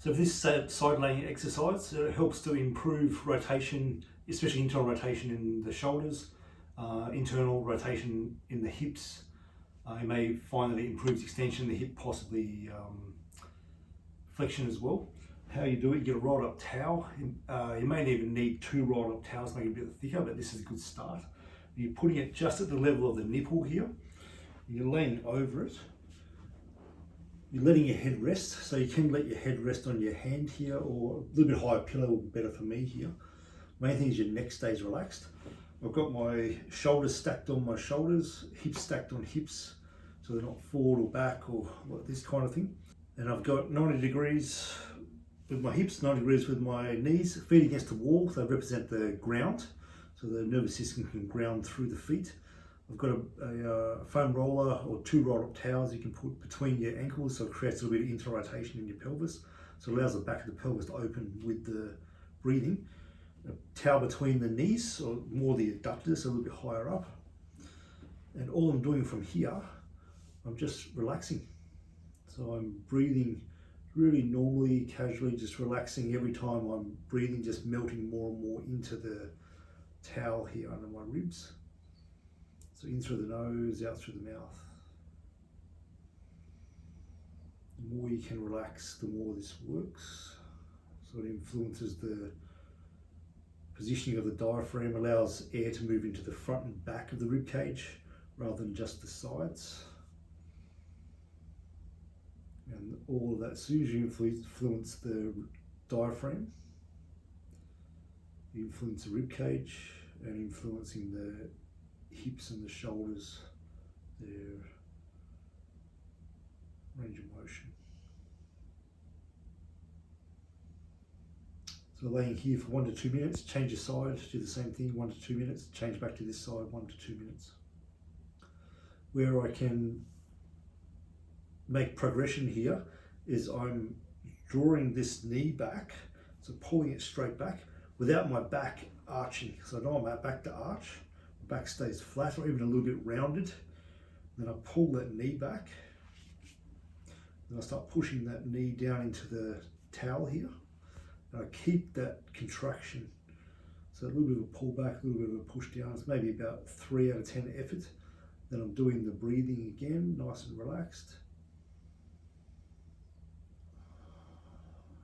So for this side laying exercise, it helps to improve rotation, especially internal rotation in the shoulders, internal rotation in the hips. You may find that it improves extension in the hip, possibly flexion as well. How you do it, you get a rolled up towel. You may even need 2 rolled up towels, make it a bit thicker, but this is a good start. You're putting it just at the level of the nipple here. You're laying over it. You're letting your head rest, so you can let your head rest on your hand here, or a little bit higher pillow would be better for me here. Main thing is your neck stays relaxed. I've got my shoulders stacked on my shoulders, hips stacked on hips, so they're not forward or back or this kind of thing. And I've got 90 degrees with my hips, 90 degrees with my knees, feet against the wall, they represent the ground, so the nervous system can ground through the feet. I've got a foam roller or 2 rolled up towels you can put between your ankles, so it creates a little bit of inter-rotation in your pelvis, so it allows the back of the pelvis to open with the breathing. A towel between the knees, or more the adductors, so a little bit higher up. And all I'm doing from here, I'm just relaxing. So I'm breathing really normally, casually, just relaxing every time I'm breathing, just melting more and more into the towel here under my ribs. So in through the nose, out through the mouth. The more you can relax, the more this works. So it influences the positioning of the diaphragm, allows air to move into the front and back of the rib cage rather than just the sides. And all of that, as soon as you influence the diaphragm, you influence the rib cage and influencing the hips and the shoulders, their range of motion. So laying here for 1 to 2 minutes, change your side, do the same thing, 1 to 2 minutes, change back to this side, 1 to 2 minutes. Where I can make progression here is I'm drawing this knee back, so pulling it straight back without my back arching. So I don't want my back to arch. Back stays flat or even a little bit rounded. Then I pull that knee back. Then I start pushing that knee down into the towel here. And I keep that contraction. So a little bit of a pull back, a little bit of a push down. It's maybe about 3 out of 10 effort. Then I'm doing the breathing again, nice and relaxed.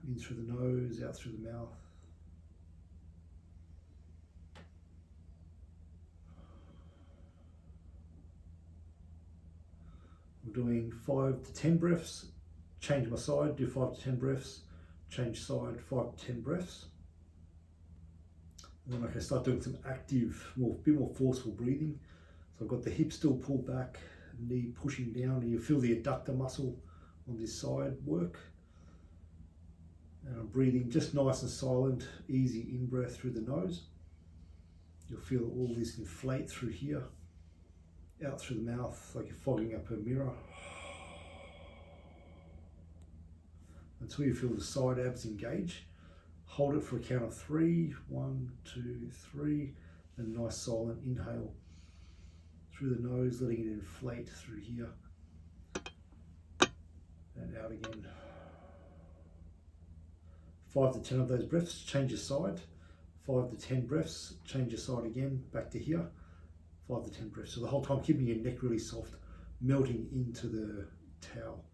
In through the nose, out through the mouth. I'm doing 5 to 10 breaths, change my side, do 5 to 10 breaths, change side, 5 to 10 breaths. And then I can start doing some active, bit more forceful breathing. So I've got the hip still pulled back, knee pushing down, and you feel the adductor muscle on this side work. And I'm breathing just nice and silent, easy in-breath through the nose. You'll feel all this inflate through here. Out through the mouth, like you're fogging up a mirror. Until you feel the side abs engage. Hold it for a count of 3. 1, 2, 3. And a nice silent inhale through the nose, letting it inflate through here. And out again. 5 to 10 of those breaths, change your side. 5 to 10 breaths, change your side again, back to here. 5 to 10 breaths. So the whole time keeping your neck really soft, melting into the towel.